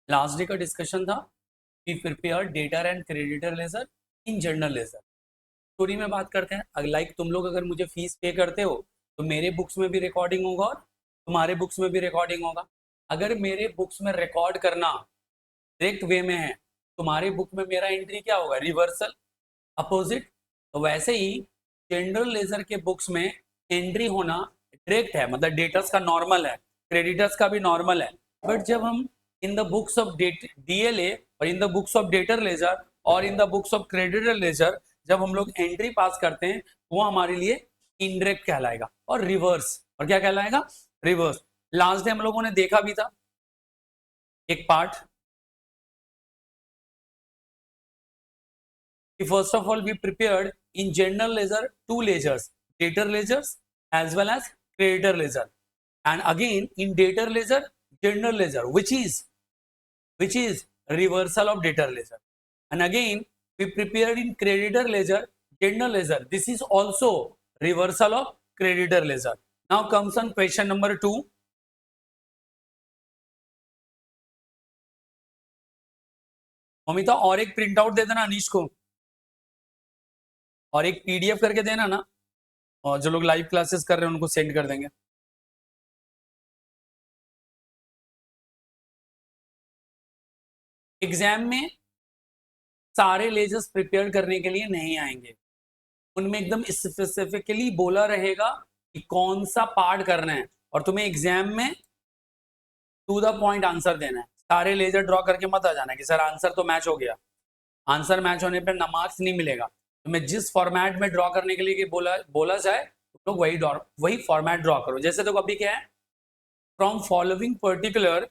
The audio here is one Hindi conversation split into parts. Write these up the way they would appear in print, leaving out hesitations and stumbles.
लास्ट डे का डिस्कशन था we prepare debtor and creditor ledger in journal ledger. Story में बात करते हैं। लाइक तुम लोग अगर मुझे फीस पे करते हो तो मेरे बुक्स में भी रिकॉर्डिंग होगा और तुम्हारे बुक्स में भी रिकॉर्डिंग होगा। अगर मेरे बुक्स में रिकॉर्ड करना डायरेक्ट वे में है, तुम्हारे बुक में मेरा एंट्री क्या होगा? Reversal, opposite. तो वैसे ही जनरल लेजर के बुक्स में एंट्री होना डायरेक्ट है, मतलब डेटर्स का नॉर्मल है, क्रेडिटर्स का भी नॉर्मल है। बट जब हम in the books of DLA और in the books of debtor ledger और in the books of creditor ledger जब हम लोग एंट्री पास करते हैं वो हमारे लिए इनडायरेक्ट कहलाएगा और रिवर्स। और क्या कहलाएगा? रिवर्स। लास्ट डे हम लोगों ने देखा भी था एक part. First of all, we prepared in general ledger two ledgers, debtor ledgers as well as creditor ledger, and again in debtor ledger, general ledger, which is reversal of debtor ledger, and again we prepared in creditor ledger, general ledger. This is also reversal of creditor ledger. Now comes on question number 2. Amita और एक प्रिंट आउट दे देना अनीश को और एक पीडीएफ करके देना ना, और जो लोग लाइव क्लासेस कर रहे हैं उनको सेंड कर देंगे। एग्जाम में सारे लेजर्स प्रिपेयर करने के लिए नहीं आएंगे, उनमें एकदम स्पेसिफिकली बोला रहेगा कि कौन सा पार्ट करना है और तुम्हें एग्जाम में टू द पॉइंट आंसर देना है। सारे लेजर ड्रॉ करके मत आ जाना कि सर आंसर तो मैच हो गया। आंसर मैच होने पर ना मार्क्स नहीं मिलेगा। तुम्हें जिस फॉर्मेट में ड्रॉ करने के लिए बोला जाए तो वही फॉर्मेट ड्रॉ करो। जैसे तो अभी क्या है, from following particular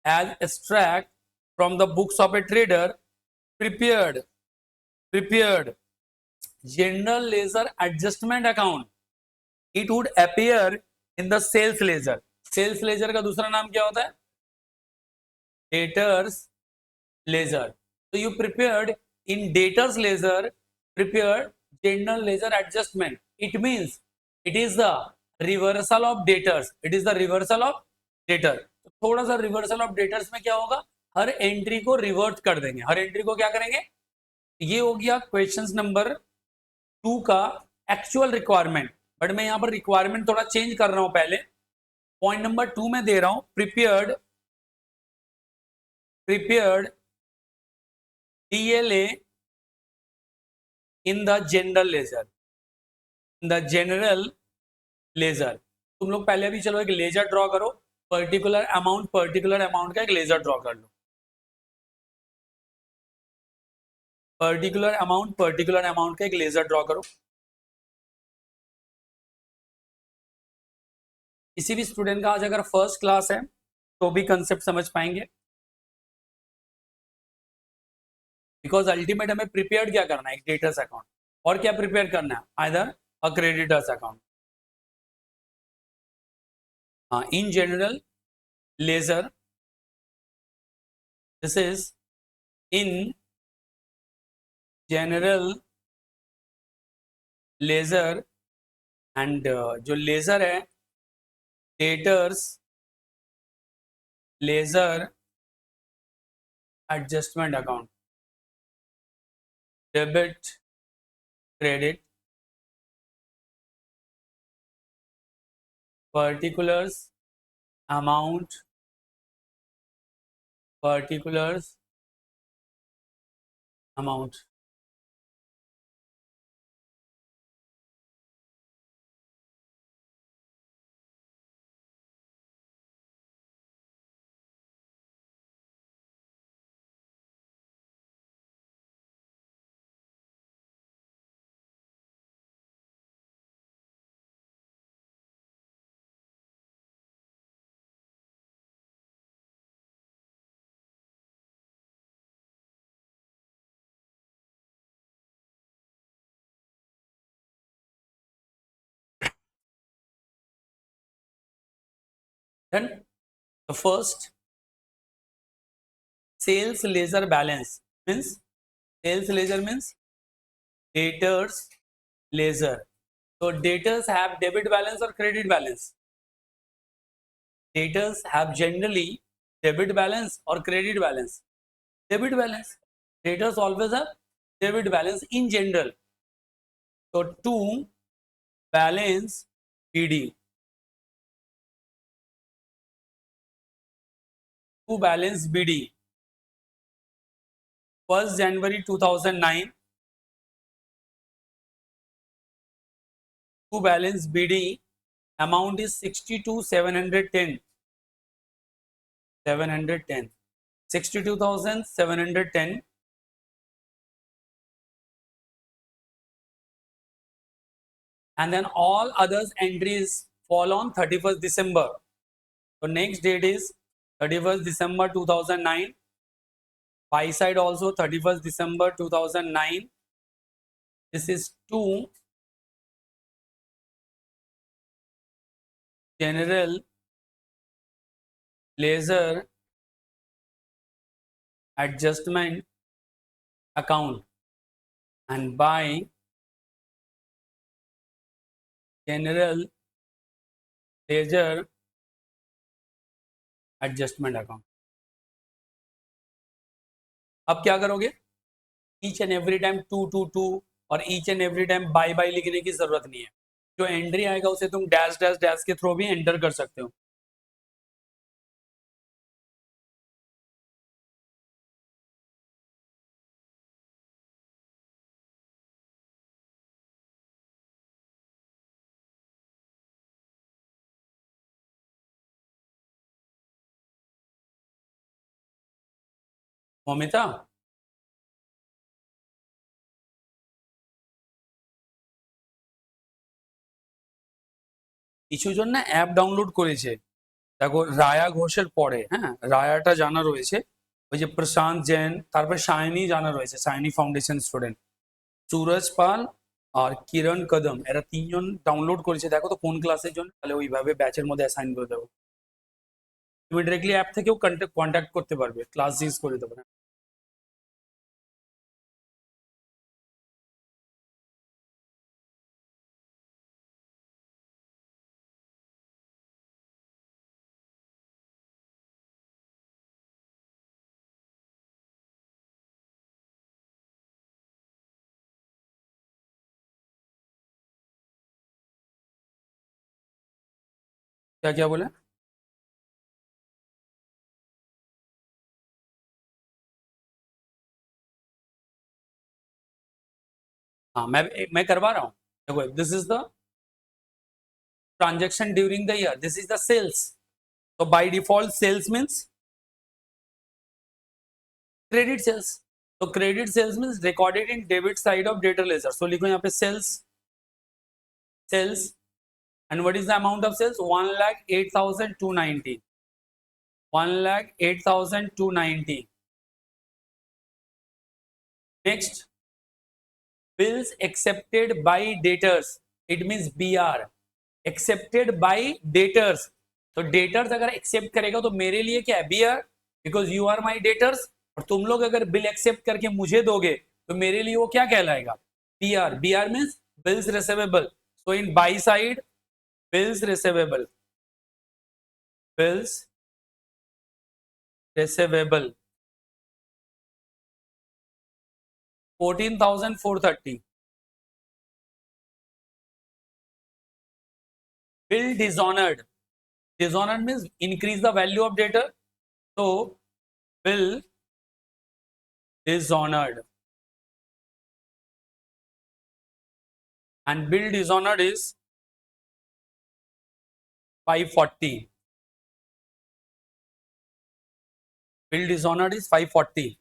age extract from the books of A trader prepared general ledger adjustment account, it would appear in the sales ledger. sales ledger का दूसरा नाम क्या होता है? debtors ledger. So you prepared in debtors ledger, prepared general ledger adjustment. It means it is the reversal of debtors. It is the reversal of debtor. थोड़ा सा reversal of debtors में क्या होगा? हर एंट्री को रिवर्ट कर देंगे। हर एंट्री को क्या करेंगे? ये हो गया क्वेश्चन नंबर 2 का एक्चुअल रिक्वायरमेंट। बट मैं यहां पर रिक्वायरमेंट थोड़ा चेंज कर रहा हूं। पहले पॉइंट नंबर 2 में दे रहा हूं prepared DLA in the general ledger, तुम लोग पहले भी चलो एक लेजर ड्रॉ करो, पर्टिकुलर अमाउंट का एक लेजर ड्रॉ कर लो। पर्टिकुलर अमाउंट का एक लेजर ड्रॉ करो। किसी भी स्टूडेंट का आज अगर फर्स्ट क्लास है तो भी कंसेप्ट समझ पाएंगे, बिकॉज अल्टीमेट हमें प्रिपेयर क्या करना है? एक डेटर्स अकाउंट। और क्या प्रिपेयर करना है? Either a creditors account. हाँ, in general ledger, this is in general ledger and जो लेजर है debtors ledger adjustment account, debit credit particulars amount then the first sales ledger balance means debtors ledger. So debtors have debit balance or credit balance? Debtors have generally debit balance और credit balance. Debit balance, creditors always have debit balance in general. So to balance BD, to balance BD, 1st January 2009, to balance BD, amount is 62,710. 710. 62,710. And then all others entries fall on 31st December. So next date is 31st December 2009. Buy side also 31st December 2009. This is to general ledger adjustment account, and buy general ledger adjustment account. अब क्या करोगे? Each and every time to to to और each and every time by by लिखने की जरूरत नहीं है. जो एंट्री आएगा उसे तुम डैश डैश डैश के थ्रू भी एंटर कर सकते हो. मोमिता, কিছু জন না অ্যাপ ডাউনলোড করেছে, দেখো রায়া ঘোষের পরে, হ্যাঁ রায়াটা জানা রয়েছে, ওই যে প্রশান্ত জৈন, তারপরে শাইনি জানা রয়েছে, শাইনি ফাউন্ডেশন স্টুডেন্ট, সুরজ পাল আর কিরণ কদম, এরা তিনজন ডাউনলোড করেছে. দেখো তো কোন ক্লাসের জন্য, তাহলে ওইভাবে ব্যাচের মধ্যে অ্যাসাইন করে দেবো. তুমি ডিরেক্টলি অ্যাপ থেকেও কন্ট্যাক্ট করতে পারবে, ক্লাস জিজ্ঞেস করে দেবো. क्या क्या बोले? हाँ मैं करवा रहा हूँ. देखो this is the transaction during the year, this is the sales. So by default sales means credit sales. So credit sales means recorded in debit side of debtor ledger. So लिखो यहाँ पे sales, and what is the amount of sales? 1,08,290. 1,08,290. Next, bills accepted by debtors, it means BR. Accepted by debtors. तो डेटर्स अगर एक्सेप्ट करेगा तो मेरे लिए क्या है? BR, because you are my debtors. और तुम लोग अगर बिल एक्सेप्ट करके मुझे दोगे तो मेरे लिए वो क्या कहलाएगा? BR. BR means bills receivable. So in by side bills receivable, bills receivable 14,430. Bill dishonored. Dishonored means increase the value of debtor. So bill dishonored, and bill dishonored is 540. Bill dishonored is 540.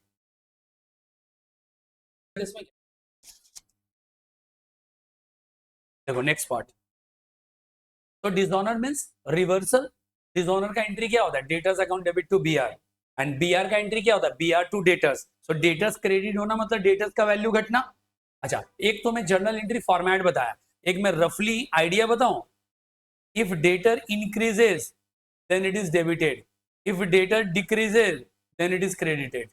देखो नेक्स्ट पार्ट. तो डिसऑनर मींस रिवर्सल. डिसऑनर का एंट्री क्या होता है? Debtors account debit to BR, and BR का एंट्री क्या होता है? BR to debtors. So debtors credit होना मतलब डेटर्स का वैल्यू घटना. अच्छा, एक तो मैं जर्नल एंट्री फॉर्मेट बताया, एक मैं रफली आइडिया बताऊं. If debtor increases then it is debited, if debtor decreases then it is credited.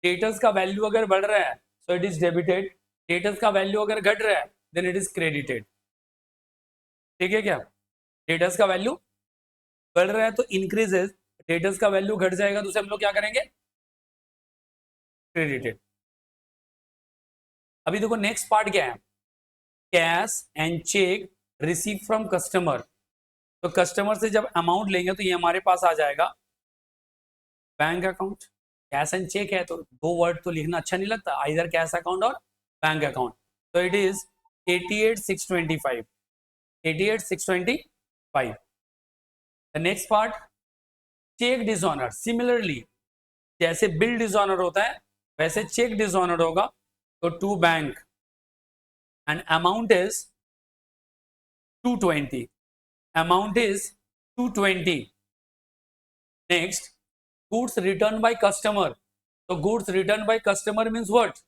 Debtors का वैल्यू अगर बढ़ रहा है so it is debited, debtors का वैल्यू अगर घट रहा है देन इट इज क्रेडिटेड. ठीक है क्या? डेटर्स का वैल्यू बढ़ रहा है तो इंक्रीजेस, डेटर्स का वैल्यू घट जाएगा तो उसे हम लोग क्या करेंगे, क्रेडिटेड। अभी देखो नेक्स्ट पार्ट क्या है, cash and check receive from customer. तो कस्टमर से जब अमाउंट लेंगे तो ये हमारे पास आ जाएगा bank account. Cash and cheque है तो दो वर्ड तो लिखना अच्छा नहीं लगता, आइदर कैश अकाउंट और बैंक अकाउंट। तो it is 88,625, 88,625। The next part, cheque dishonour. Similarly जैसे बिल डिसऑनर होता है वैसे चेक डिसऑनर होगा, तो to bank and amount is 220, amount is 220। Next, goods returned by customer। तो goods returned by customer means what,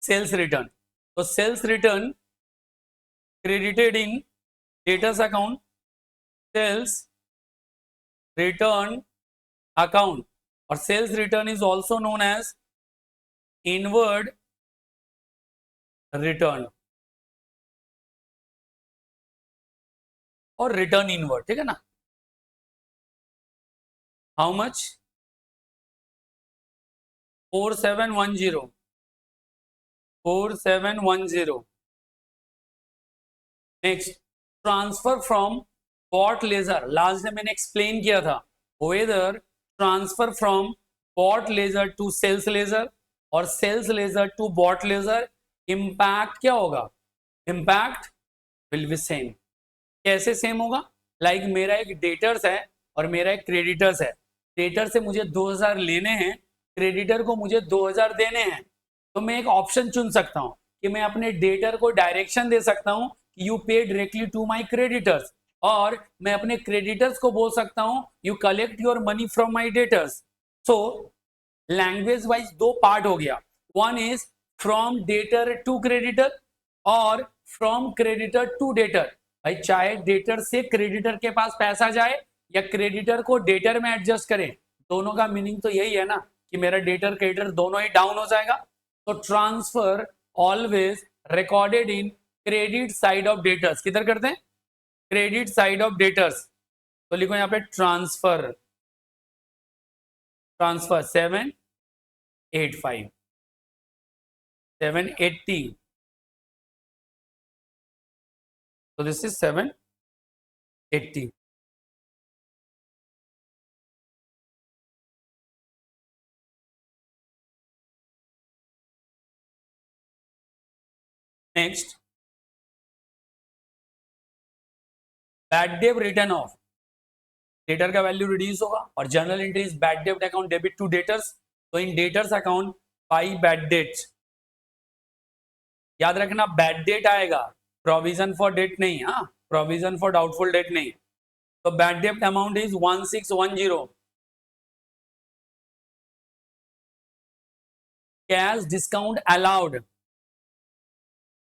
sales return। तो sales return credited in debtors account, sales return account, और sales return is also known as inward return और return inward, ठीक है ना। How much, 4710, 4710। Next, transfer from bought ledger. Last में मैंने एक्सप्लेन किया था whether transfer from bought ledger to sales ledger और sales ledger to bought ledger, impact क्या होगा, इंपैक्ट विल बी सेम। कैसे सेम होगा, लाइक मेरा एक डेटर्स है और मेरा एक क्रेडिटर्स है। डेटर से मुझे 2000 लेने हैं, क्रेडिटर को मुझे 2000 देने हैं। तो मैं एक ऑप्शन चुन सकता हूं कि मैं अपने डेटर को डायरेक्शन दे सकता हूं कि यू पे डायरेक्टली टू माय क्रेडिटर्स, और मैं अपने क्रेडिटर्स को बोल सकता हूं you collect your money from my debtors. So language wise दो पार्ट हो गया, one is from debtor to creditor और फ्रॉम क्रेडिटर टू डेटर। भाई चाहे डेटर से क्रेडिटर के पास पैसा जाए या क्रेडिटर को डेटर में एडजस्ट करें, दोनों का मीनिंग तो यही है ना कि मेरा डेटर क्रेडिटर दोनों ही डाउन हो जाएगा। तो transfer always recorded in credit side of debtors. किधर करते हैं, क्रेडिट साइड ऑफ डेटर्स। तो लिखो यहां पे transfer, transfer 785, 780। So this is 780. Next, bad debt written off। Debtor का वैल्यू रिड्यूस होगा और journal entries bad debt account debit to debtors. तो in debtors account by bad debt, याद रखना बैड डेट आएगा, प्रोविजन फॉर डेट नहीं, हाँ प्रोविजन फॉर डाउटफुल डेट नहीं। तो bad debt amount is 1610। Cash discount allowed,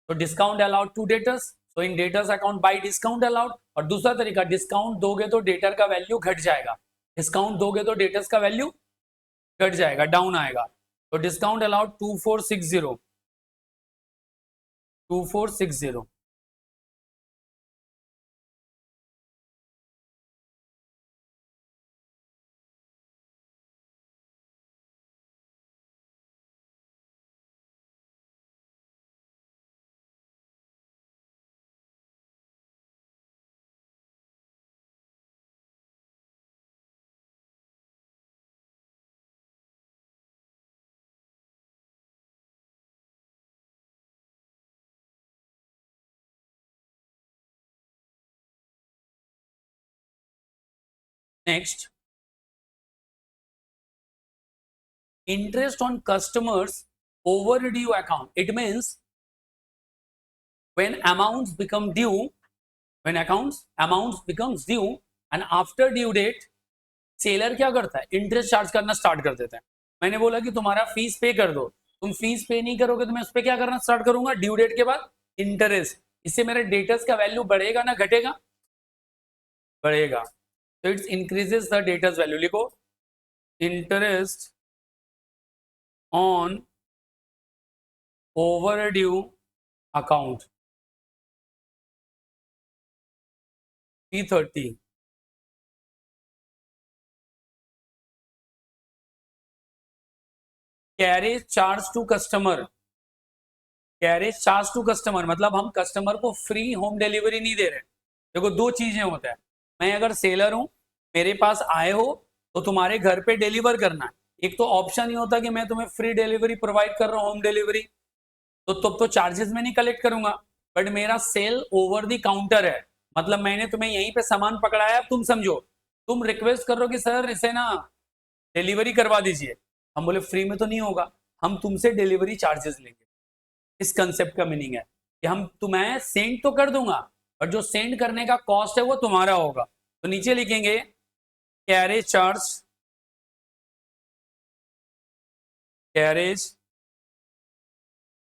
तो डिस्काउंट अलाउड टू डेटर्स, तो in debtors account by discount allowed. और दूसरा तरीका, डिस्काउंट दोगे तो डेटर का वैल्यू घट जाएगा, डिस्काउंट दोगे तो डेटर्स का वैल्यू घट जाएगा, डाउन आएगा। तो discount allowed 2460, 2460। Next, interest on customers overdue account। It means when amounts become due, when amounts becomes due and after due date seller क्या करता है, इंटरेस्ट चार्ज करना स्टार्ट कर देता है। मैंने बोला कि तुम्हारा फीस पे कर दो, तुम फीस पे नहीं करोगे तो मैं उस पर क्या करना स्टार्ट करूंगा, ड्यू डेट के बाद इंटरेस्ट। इससे मेरे डेटर्स का वैल्यू बढ़ेगा ना घटेगा, बढ़ेगा। तो it's increases the debtors value. लिखो interest on overdue account P30। Carriage charge to customer, carriage charge to customer मतलब हम कस्टमर को फ्री होम डिलीवरी नहीं दे रहे। देखो दो चीजें होता है, मैं अगर सेलर हूं, मेरे पास आए हो तो तुम्हारे घर पे डिलीवर करना है। एक तो ऑप्शन ही होता है कि मैं तुम्हें फ्री डिलीवरी प्रोवाइड कर रहा हूँ, होम डिलीवरी, तो तब तो चार्जेस में नहीं कलेक्ट करूंगा। बट मेरा सेल ओवर द काउंटर है, मतलब मैंने तुम्हें यहीं पे सामान पकड़ाया, अब तुम समझो, तुम रिक्वेस्ट कर रहे हो कि सर इसे ना डिलीवरी करवा दीजिए, हम बोले फ्री में तो नहीं होगा, हम तुमसे डिलीवरी चार्जेस लेंगे। इस कंसेप्ट का मीनिंग है कि हम तुम्हें सेंड तो कर दूंगा, और जो सेंड करने का कॉस्ट है वो तुम्हारा होगा। तो नीचे लिखेंगे कैरेज चार्ज, कैरेज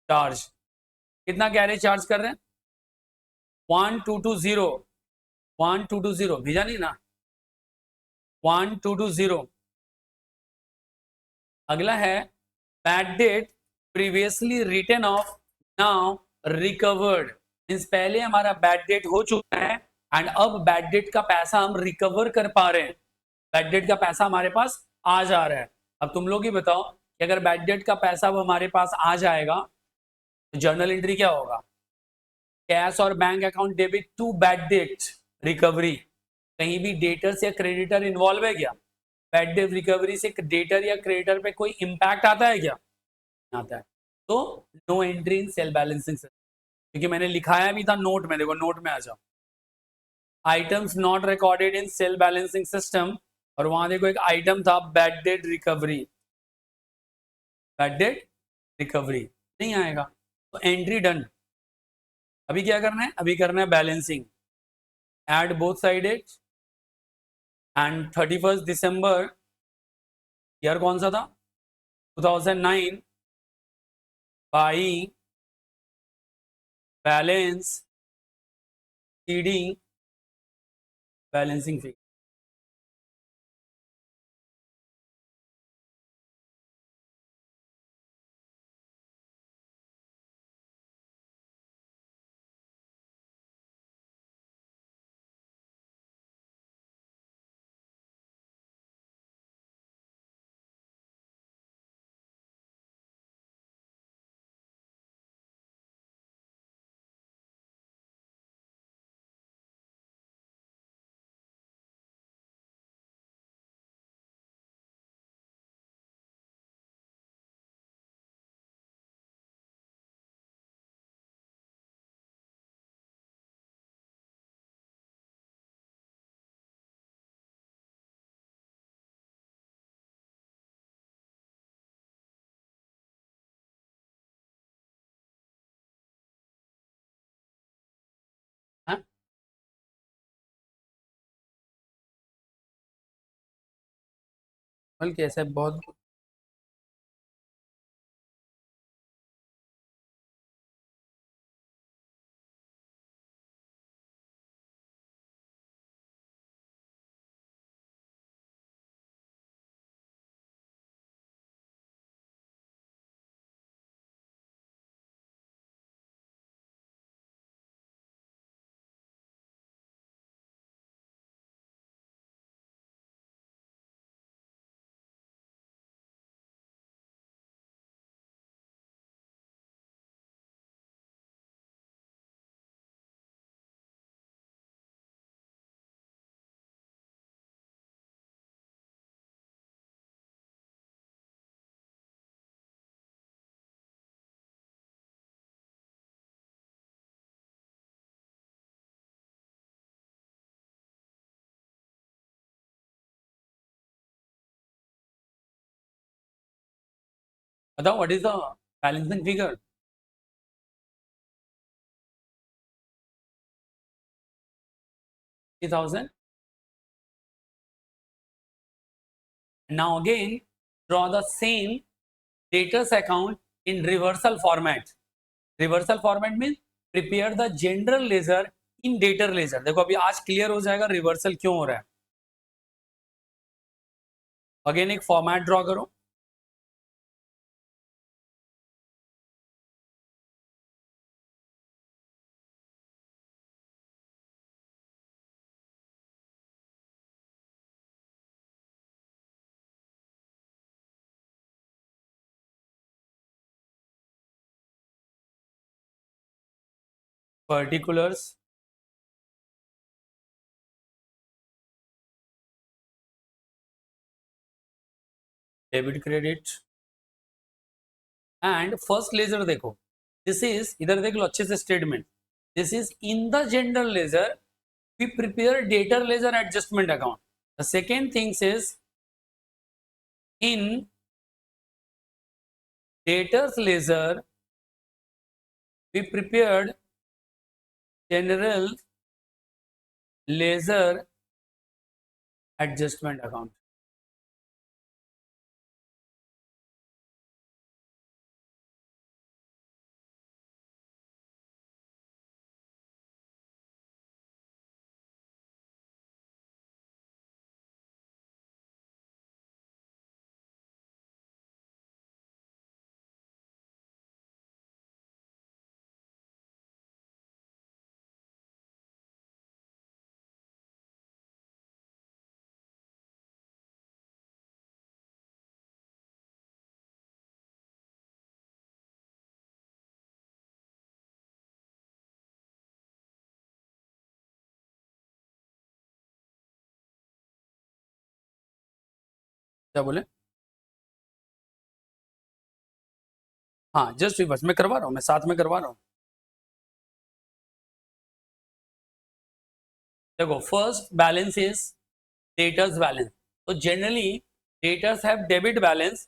चार्ज, कितना कैरेज चार्ज कर रहे हैं, 1220, 1220 भेजा नहीं ना, 1220। अगला है bad debt previously written off now recovered, means पहले हमारा बैड डेट हो चुका है एंड अब बैड डेट का पैसा हम रिकवर कर पा रहे हैं, बैड डेट का पैसा हमारे पास आ जा रहा है। अब तुम लोग ही बताओ कि अगर बैड डेट का पैसा अब हमारे पास आ जाएगा तो जर्नल एंट्री क्या होगा, कैश और bank account debit to bad debt recovery, कहीं भी डेटर्स या क्रेडिटर इन्वॉल्व है क्या, बैड डेट रिकवरी से डेटर या क्रेडिटर पे कोई इंपैक्ट आता है क्या, आता है, तो no entry in self balancing system, क्योंकि मैंने लिखाया भी था नोट में, देखो नोट में आ जाओ, items not recorded in self balancing system, और वहां देखो एक आइटम था bad debt recovery, bad debt recovery नहीं आएगा, तो एंट्री डन। अभी क्या करना है, अभी करना है balancing, add both side at end 31 December, year कौन सा था 2009, by balance CD balancing fee. हाँ बल्कि ऐसे बहुत, बताओ what is the balancing figure, 3000। Now again, draw the same debtors account in reversal format. Reversal format means prepare the general ledger in debtor ledger। देखो अभी आज क्लियर हो जाएगा रिवर्सल क्यों हो रहा है। अगेन एक फॉर्मेट ड्रॉ करो, particulars debit credit and first ledger देखो, this is, इधर देख लो अच्छे से statement, this is in the general ledger we prepare debtor ledger adjustment account. The second thing says in debtors ledger we prepared general ledger adjustment account. क्या बोले? हाँ जस्ट रिवर्स मैं करवा रहा हूँ, मैं साथ में करवा रहा हूँ. देखो first balance is debtors balance. तो generally debtors have debit balance,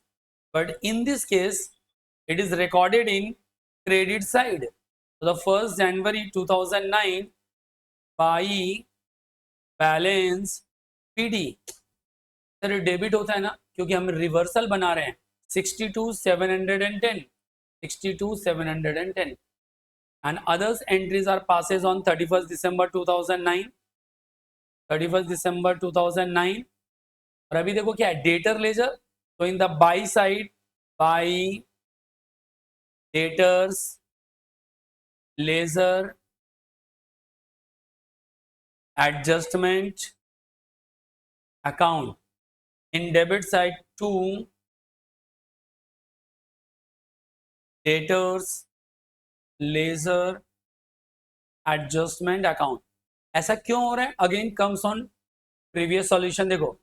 but in this case it is recorded in credit side. So the 1st January 2009 by balance PD. Sir debit होता है ना, क्योंकि हम रिवर्सल बना रहे हैं. 62,710 62,710 and others entries are passes on 31st December 2009 31st December 2009. और अभी देखो क्या है, डेटर लेजर. तो in the by side by debtors ledger adjustment account. In debit side to debtors ledger adjustment account. ऐसा क्यों हो रहा है? Again comes on previous solution. देखो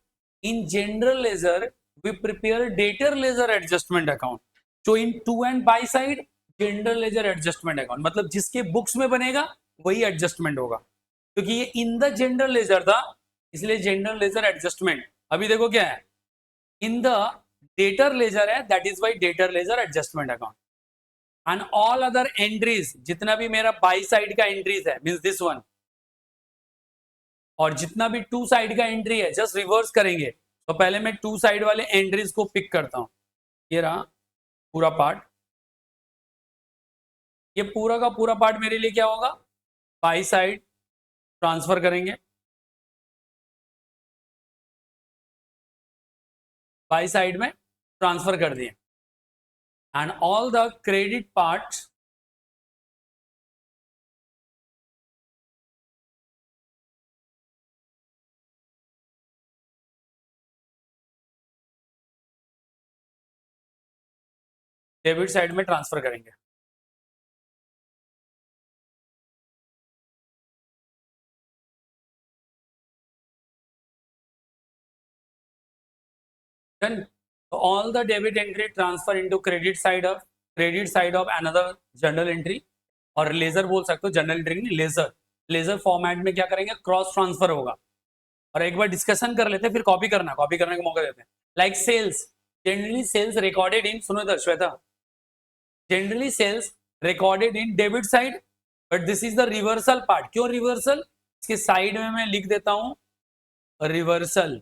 in general ledger we prepare debtor ledger adjustment account. तो in to and by side general ledger adjustment account, मतलब जिसके बुक्स में बनेगा वही एडजस्टमेंट होगा, क्योंकि ये इन द जनरल लेजर था इसलिए जनरल लेजर एडजस्टमेंट. अभी देखो क्या है, इन द डेटर लेजर है, that is why debtor ledger adjustment account. And all other entries, जितना भी मेरा बाई साइड का एंट्रीज है मींस दिस वन, और जितना भी टू साइड का एंट्री है जस्ट रिवर्स करेंगे. तो पहले मैं टू साइड वाले एंट्रीज को पिक करता हूं. ये रहा पूरा पार्ट. ये पूरा का पूरा पार्ट मेरे लिए क्या होगा, बाई साइड ट्रांसफर करेंगे. बाई साइड में ट्रांसफर कर दिए. And all the credit part debit side में ट्रांसफर करेंगे. Then all the debit entry transfer into credit side of another journal entry, और लेजर बोल सकते हो, जनरल एंट्री नहीं, लेजर फॉर्मेट में क्या करेंगे, क्रॉस ट्रांसफर होगा. और एक बार डिस्कशन कर लेते हैं फिर कॉपी करने का मौका देते हैं. Like sales, generally sales recorded in, सुनो इधर Shweta, generally sales recorded in debit side, but this is the reversal part. क्यों रिवर्सल? इसके साइड में मैं लिख देता हूं reversal.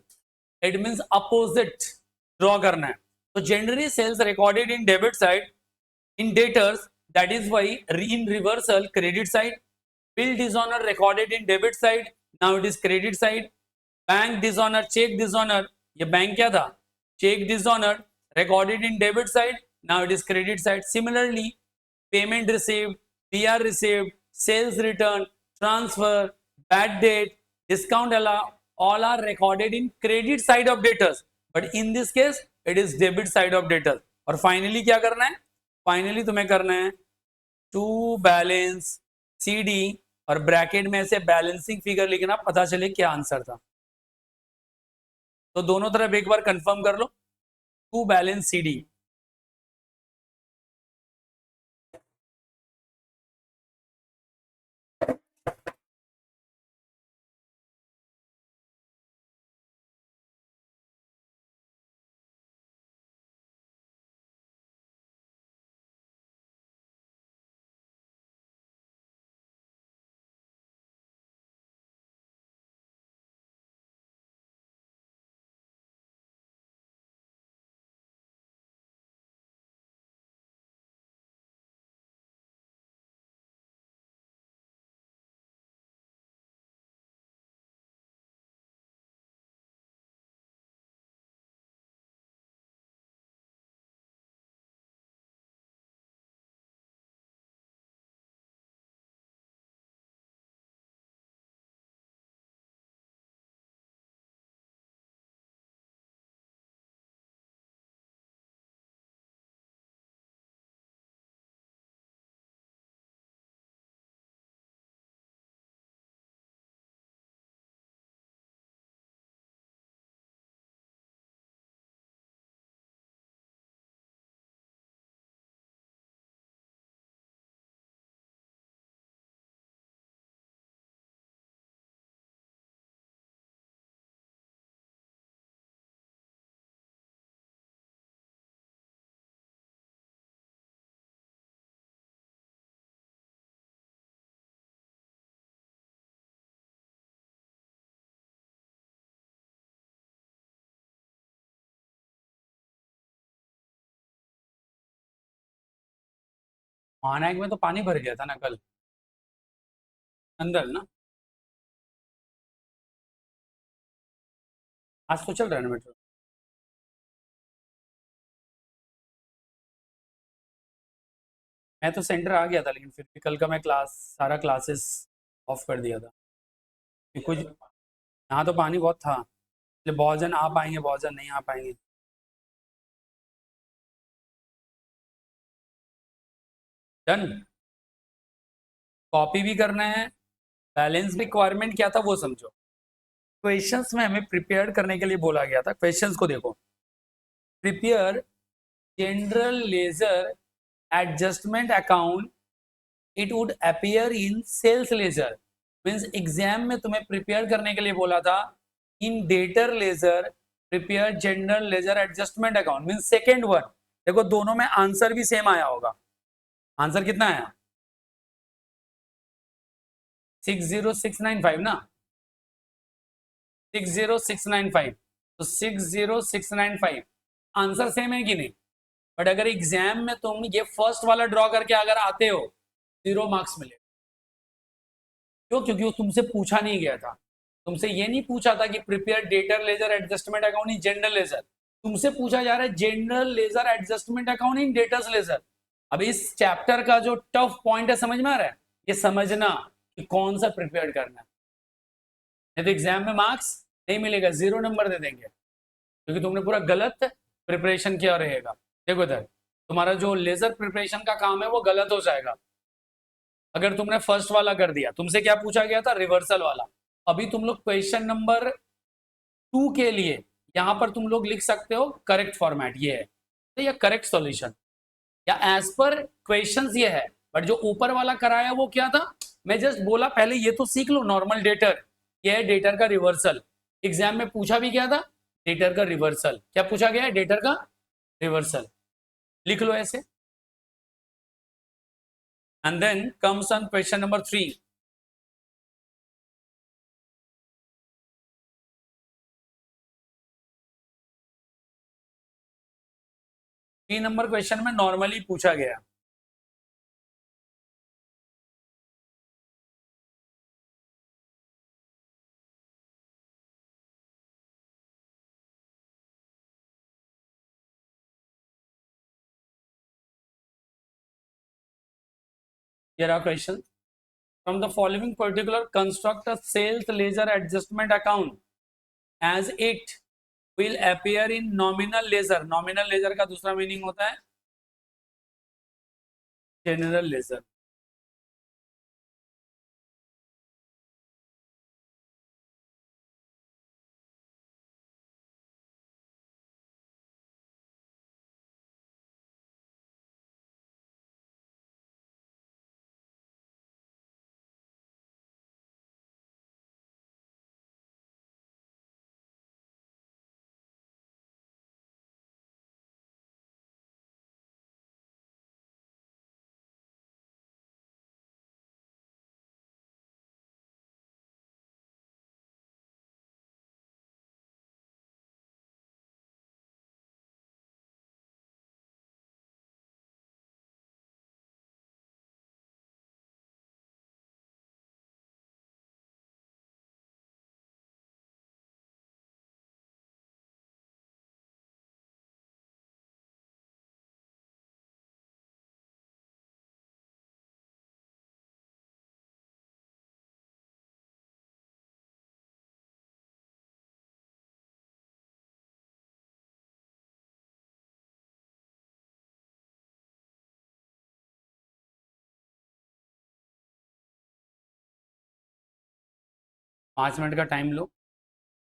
It means opposite draw करना है. तो generally sales recorded in debit side in debtors, that is why in reversal credit side. Bill dishonour recorded in debit side, now it is credit side. Bank dishonour, check dishonour, ये बैंक क्या था, cheque dishonour, recorded in debit side, now it is credit side. Similarly payment received, PR received, sales return, transfer, bad debt, discount allow, all are recorded in credit side of debtors, but in this case it is debit side of debtors. और finally क्या करना है, finally तुम्हें करना है टू बैलेंस सी डी और ब्रैकेट में ऐसे बैलेंसिंग फिगर लिखना, पता चले क्या आंसर था। तो दोनों तरफ एक बार कंफर्म कर लो, टू बैलेंस सी डी। महानायक में तो पानी भर गया था ना कल, अंदर ना। आज तो चल रहा है ना मेट्रो। मैं तो सेंटर आ गया था, लेकिन फिर भी कल का मैं सारा क्लासेस ऑफ कर दिया था कि कुछ, यहाँ तो पानी बहुत था, इसलिए बहुत जन आ पाएंगे, बहुत जन नहीं आ पाएंगे। डन। कॉपी भी करना है। बैलेंस रिक्वायरमेंट क्या था वो समझो। क्वेश्चंस में हमें प्रिपेयर करने के लिए बोला गया था। क्वेश्चंस को देखो, prepare general ledger adjustment account, it would appear in sales ledger. Means exam में तुम्हें प्रिपेयर करने के लिए बोला था in debtor ledger, prepare general ledger adjustment account, means second one. देखो दोनों में आंसर भी सेम आया होगा। आंसर कितना आया? 60695 ना, 60695। तो 60695 आंसर सेम है कि नहीं? बट अगर एग्जाम में तुम ये फर्स्ट वाला ड्रॉ करके अगर आते हो, 0 मार्क्स मिले। क्यों? क्योंकि वो तुमसे पूछा नहीं गया था। तुमसे ये नहीं पूछा था कि prepare debtor ledger adjustment account in general ledger. तुमसे पूछा जा रहा है general ledger adjustment account in debtors ledger. अब इस चैप्टर का जो टफ पॉइंट है, समझ में आ रहा है? ये समझना कि कौन सा प्रिपेयर करना है। नहीं तो एग्जाम में मार्क्स नहीं मिलेगा, 0 नंबर दे देंगे, क्योंकि तुमने पूरा गलत प्रिपरेशन किया रहेगा। देखो इधर, तुम्हारा जो लेजर प्रिपरेशन का काम है वो गलत हो जाएगा अगर तुमने फर्स्ट वाला कर दिया। तुमसे क्या पूछा गया था? रिवर्सल वाला। अभी तुम लोग क्वेश्चन नंबर 2 के लिए यहां पर तुम लोग लिख सकते हो करेक्ट फॉर्मेट ये है, तो ये करेक्ट सॉल्यूशन या एज पर क्वेश्चंस ये है। बट जो ऊपर वाला कराया वो क्या था? मैं जस्ट बोला पहले ये तो सीख लो, नॉर्मल डेटर, ये है डेटर का रिवर्सल। एग्जाम में पूछा भी क्या था? डेटर का रिवर्सल। क्या पूछा गया है? डेटर का रिवर्सल। लिख लो ऐसे। And then comes on question number 3। 3 number question में नॉर्मली पूछा गया। Here are questions. From the following particular, construct a sales ledger adjustment account as it will appear in nominal ledger. Nominal ledger का दूसरा मीनिंग होता है जनरल लेजर। 5 मिनट का टाइम लो।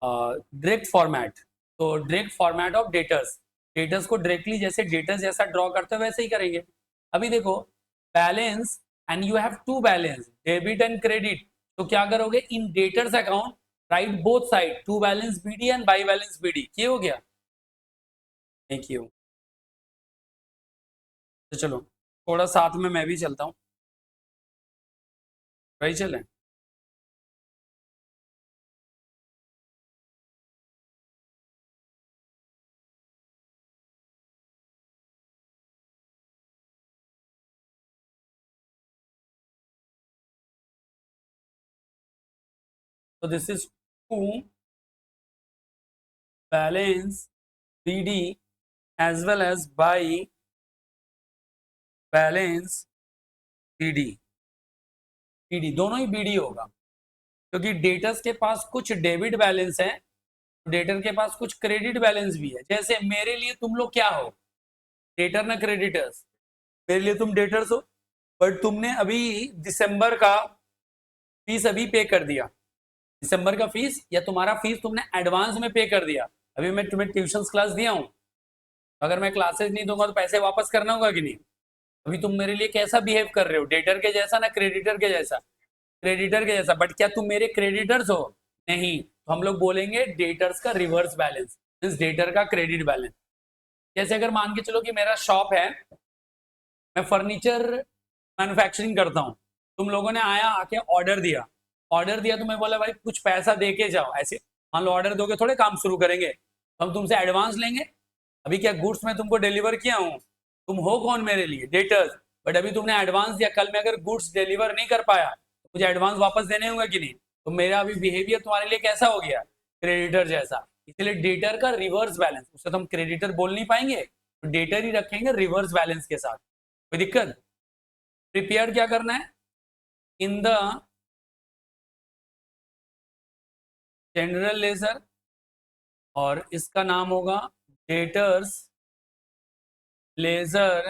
डायरेक्ट फॉर्मेट, तो direct format of debtors, debtors को डायरेक्टली जैसे डेटर्स जैसा ड्रॉ करते हैं वैसे ही करेंगे। अभी देखो balance and you have to balance debit and credit, तो क्या करोगे in debtors account write both side to balance BD and by balance BD. ये हो गया? Thank you. तो चलो थोड़ा साथ में मैं भी चलता हूँ, वही चलें। So this is to balance BD as well as by balance BD। BD दोनों ही BD होगा क्योंकि डेटर्स के पास कुछ डेबिट बैलेंस है, डेटर के पास कुछ क्रेडिट बैलेंस भी है। जैसे मेरे लिए तुम लोग क्या हो, डेटर ना क्रेडिटर्स। मेरे लिए तुम डेटर्स हो, बट तुमने अभी दिसंबर का फीस अभी पे कर दिया, दिसंबर का फीस या तुम्हारा फीस तुमने एडवांस में पे कर दिया। अभी मैं तुम्हें ट्यूशन क्लास दिया हूँ, अगर मैं क्लासेस नहीं दूंगा तो पैसे वापस करना होगा कि नहीं? अभी तुम मेरे लिए कैसा बिहेव कर रहे हो, डेटर के जैसा ना क्रेडिटर के जैसा? क्रेडिटर के जैसा, बट क्या तुम मेरे क्रेडिटर्स हो? नहीं, तो हम लोग बोलेंगे डेटर्स का रिवर्स बैलेंस मींस डेटर का क्रेडिट बैलेंस। जैसे अगर मान के चलो कि मेरा शॉप है, मैं फर्नीचर मैन्युफैक्चरिंग करता हूँ, तुम लोगों ने आया आके ऑर्डर दिया, ऑर्डर दिया तो मैं बोला भाई कुछ पैसा दे के जाओ, ऐसे मान लो ऑर्डर दोगे थोड़े काम शुरू करेंगे, तो हम तुमसे एडवांस लेंगे। अभी क्या गुड्स मैं तुमको डिलीवर किया हूँ, तुम हो कौन मेरे लिए, डेटर्स, बट अभी तुमने एडवांस दिया, कल मैं अगर गुड्स डिलीवर नहीं कर पाया तो मुझे एडवांस वापस देने होंगे कि नहीं? तो मेरा अभी बिहेवियर तुम्हारे लिए कैसा हो गया, क्रेडिटर जैसा। इसलिए डेटर का रिवर्स बैलेंस, उसे तो हम क्रेडिटर बोल नहीं पाएंगे, तो डेटर ही रखेंगे रिवर्स बैलेंस के साथ। कोई दिक्कत? प्रिपेयर क्या करना है, इन द जनरल लेजर, और इसका नाम होगा डेटर्स लेजर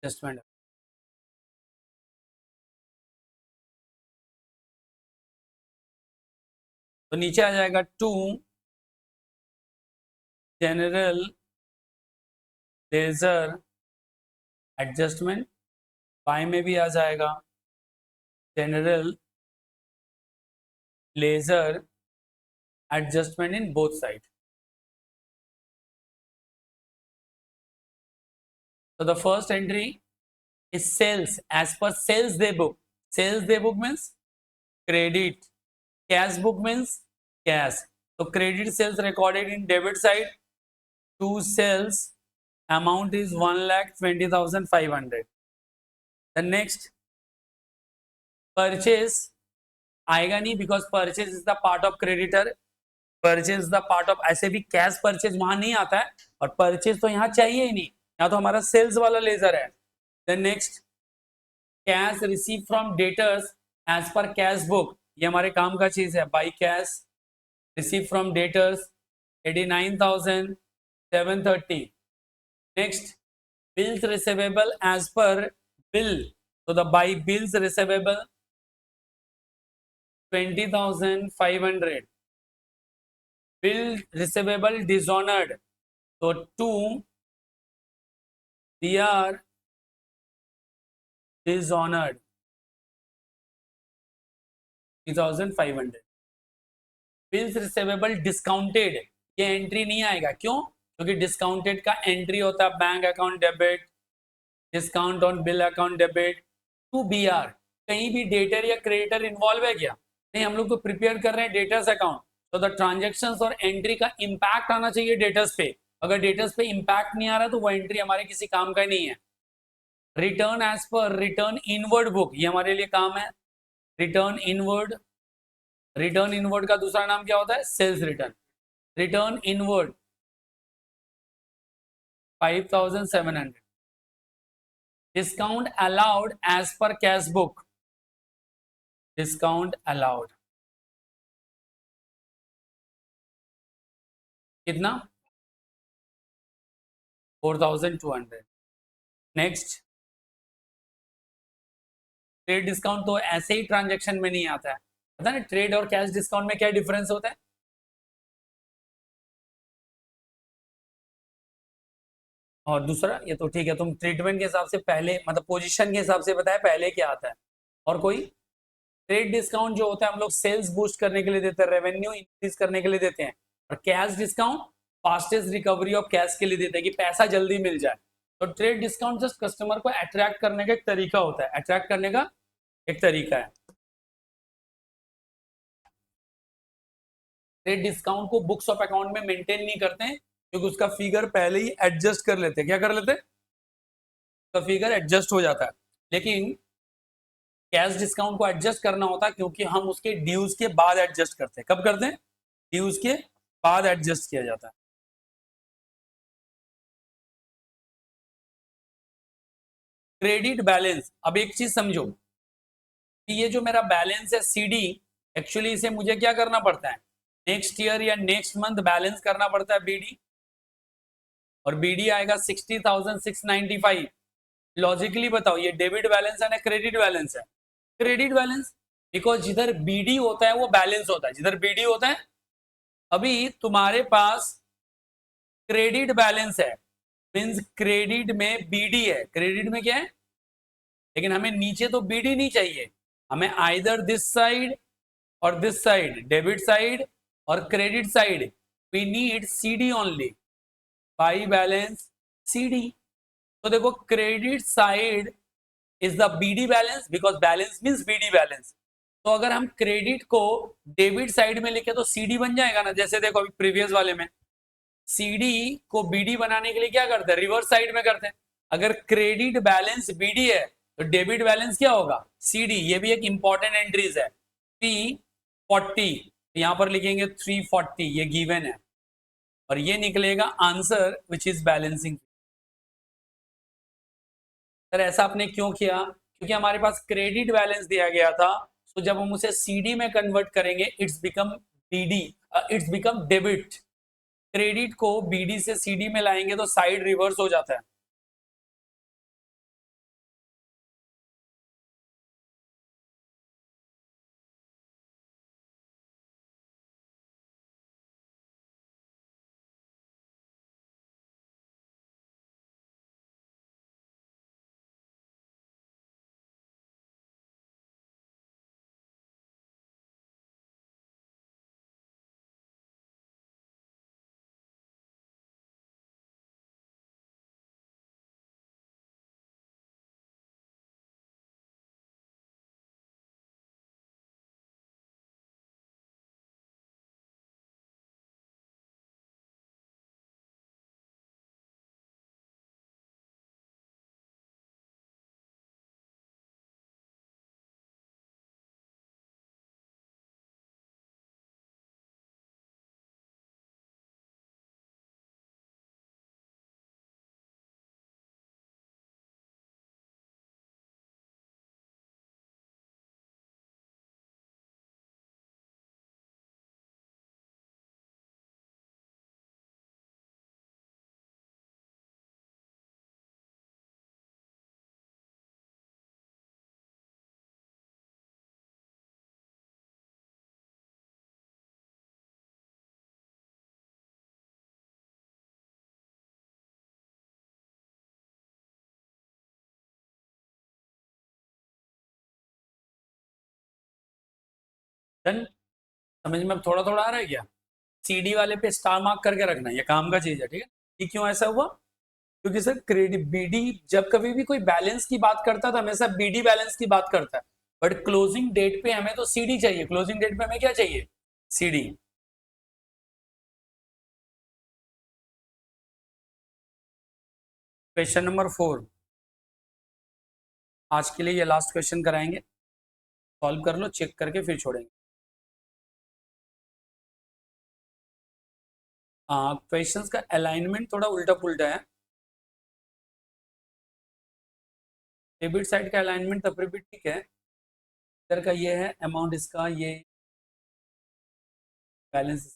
एडजस्टमेंट। तो नीचे आ जाएगा to general ledger adjustment, by में भी आ जाएगा general ledger adjustment in both side. So the first entry is sales as per sales day book. Sales day book means credit. Cash book means cash. So credit sales recorded in debit side. To sales amount is 1,20,500. The next purchase आएगा नहीं because purchase is the part of creditor. Purchase the part of, ऐसे भी कैश परचेज वहां नहीं आता है और परचेज तो यहाँ चाहिए ही नहीं, यहाँ तो हमारा सेल्स वाला लेजर है। Then next cash receive from debtors as per cash book, ये हमारे काम का चीज है। By cash receive from debtors 89,730। Next bills receivable as per bill, तो the by bills receivable 20,500। Bill receivable dishonoured, तो to BR dishonored 3,500। Bills receivable discounted, ये एंट्री नहीं आएगा, क्यों? क्योंकि डिस्काउंटेड का एंट्री होता है bank account debit, discount on bill account debit to BR। कहीं भी डेटर या क्रेडिटर इन्वॉल्व है क्या? नहीं, हम लोग तो प्रिपेयर कर रहे हैं डेटर्स अकाउंट, तो द ट्रांजेक्शंस और एंट्री का इंपैक्ट आना चाहिए डेटर्स पे। अगर डेटर्स पे इंपैक्ट नहीं आ रहा तो वो एंट्री हमारे किसी काम का नहीं है। Return as per return inward book, ये हमारे लिए काम है। रिटर्न इनवर्ड, रिटर्न इनवर्ड का दूसरा नाम क्या होता है, sales return. Return inward 5,700। Discount allowed as per cash book, discount allowed कितना, 4,200। नेक्स्ट ट्रेड डिस्काउंट तो ऐसे ही ट्रांजेक्शन में नहीं आता है, पता है ना ट्रेड और कैश डिस्काउंट में क्या डिफरेंस होता है? और दूसरा ये तो ठीक है, तुम ट्रीटमेंट के हिसाब से पहले मतलब पोजीशन के हिसाब से बताया पहले क्या आता है। और कोई? ट्रेड डिस्काउंट जो होता है हम लोग सेल्स बूस्ट करने के लिए देते हैं, रेवेन्यू इंक्रीज करने के लिए देते हैं। और cash discount fastest recovery of cash के लिए देते हैं कि पैसा जल्दी मिल जाए। तो ट्रेड डिस्काउंट जस्ट कस्टमर को अट्रैक्ट करने का एक तरीका होता है, अट्रैक्ट करने का एक तरीका है। ट्रेड डिस्काउंट को बुक्स ऑफ अकाउंट में मेंटेन नहीं करते हैं क्योंकि उसका फिगर पहले ही एडजस्ट कर लेते हैं। क्या कर लेते हैं? उसका फिगर एडजस्ट हो जाता है। लेकिन कैश डिस्काउंट को एडजस्ट करना होता है क्योंकि हम उसके ड्यूज के बाद एडजस्ट करते हैं। कब करते हैं? ड्यूज के बाद एडजस्ट किया जाता है। क्रेडिट बैलेंस, अब एक चीज समझो कि ये जो मेरा बैलेंस है सीडी, एक्चुअली इसे मुझे क्या करना पड़ता है? नेक्स्ट ईयर या नेक्स्ट मंथ बैलेंस करना पड़ता है बीडी, और बीडी आएगा 60,695। लॉजिकली बताओ ये डेबिट बैलेंस है ना क्रेडिट बैलेंस है? क्रेडिट बैलेंस, बिकॉज जिधर बीडी होता है वो बैलेंस होता है, जिधर बीडी होता है। अभी तुम्हारे पास क्रेडिट बैलेंस है, मींस क्रेडिट में बीडी है, क्रेडिट में क्या है, लेकिन हमें नीचे तो बीडी नहीं चाहिए, हमें आइदर दिस साइड और दिस साइड, डेबिट साइड और credit side, we need CD only, by balance CD. तो देखो credit side is the BD balance because balance means BD balance. तो अगर हम क्रेडिट को डेबिट साइड में लिखे तो सीडी बन जाएगा ना। जैसे देखो अभी प्रीवियस वाले में सीडी को बीडी बनाने के लिए क्या करते हैं? रिवर्स साइड में करते हैं। अगर क्रेडिट बैलेंस बीडी है तो डेबिट बैलेंस क्या होगा? सीडी। ये भी एक इंपॉर्टेंट एंट्रीज है। P40 यहां पर लिखेंगे 340, ये गिवन है, और ये निकलेगा answer which is balancing. Sir ऐसा आपने क्यों किया? क्योंकि हमारे पास क्रेडिट बैलेंस दिया गया था, तो जब हम उसे सीडी में कन्वर्ट करेंगे it's become BD, it's become debit. Credit को बीडी से सीडी में लाएंगे तो साइड रिवर्स हो जाता है। डन? समझ में अब थोड़ा थोड़ा आ रहा है क्या? सीडी वाले पे स्टार मार्क करके रखना, ये काम का चीज है, ठीक है? ये क्यों ऐसा हुआ? क्योंकि सर क्रेडिट बीडी जब कभी भी कोई बैलेंस की बात करता है तो हमेशा बीडी बैलेंस की बात करता है, बट क्लोजिंग डेट पे हमें तो सीडी चाहिए, क्लोजिंग डेट पे हमें क्या चाहिए? सीडी। क्वेश्चन नंबर 4, आज के लिए ये लास्ट क्वेश्चन कराएंगे, सॉल्व कर लो, चेक करके फिर छोड़ेंगे। क्वेश्चंस का अलाइनमेंट थोड़ा उल्टा पुल्टा है। डेबिट साइड का अलाइनमेंट तब भी ठीक है, इधर का ये है अमाउंट, इसका ये बैलेंस,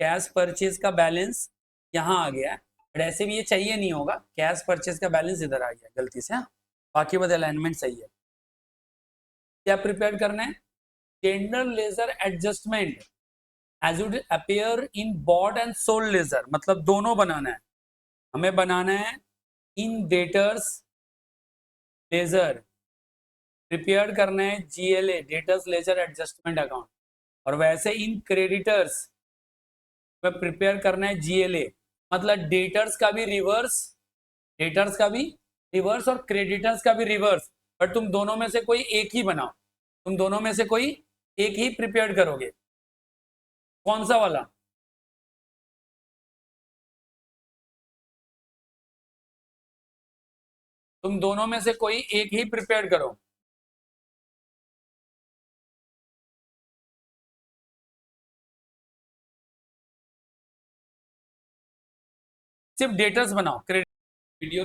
कैश परचेज का बैलेंस यहाँ आ गया है, बट ऐसे भी ये चाहिए नहीं होगा, कैश परचेज का बैलेंस इधर आ गया गलती से। हाँ, बाकी बस अलाइनमेंट सही है। क्या प्रिपेयर करना है? General ledger adjustment as would appear in bought and sold ledger, मतलब दोनों बनाना है हमें, बनाना है इन डेटर्स लेजर, प्रिपेयर करना है GLA, debtors ledger adjustment account, और वैसे इन क्रेडिटर्स में प्रिपेयर करना है जीएलए, मतलब डेटर्स का भी रिवर्स, डेटर्स का भी रिवर्स और क्रेडिटर्स का भी रिवर्स, बट तुम दोनों में से कोई एक ही बनाओ, तुम दोनों में से कोई एक ही प्रिपेयर करोगे, कौन सा वाला? तुम दोनों में से कोई एक ही प्रिपेयर करो। सिर्फ डेटर्स बनाओ, क्रेडिट वीडियो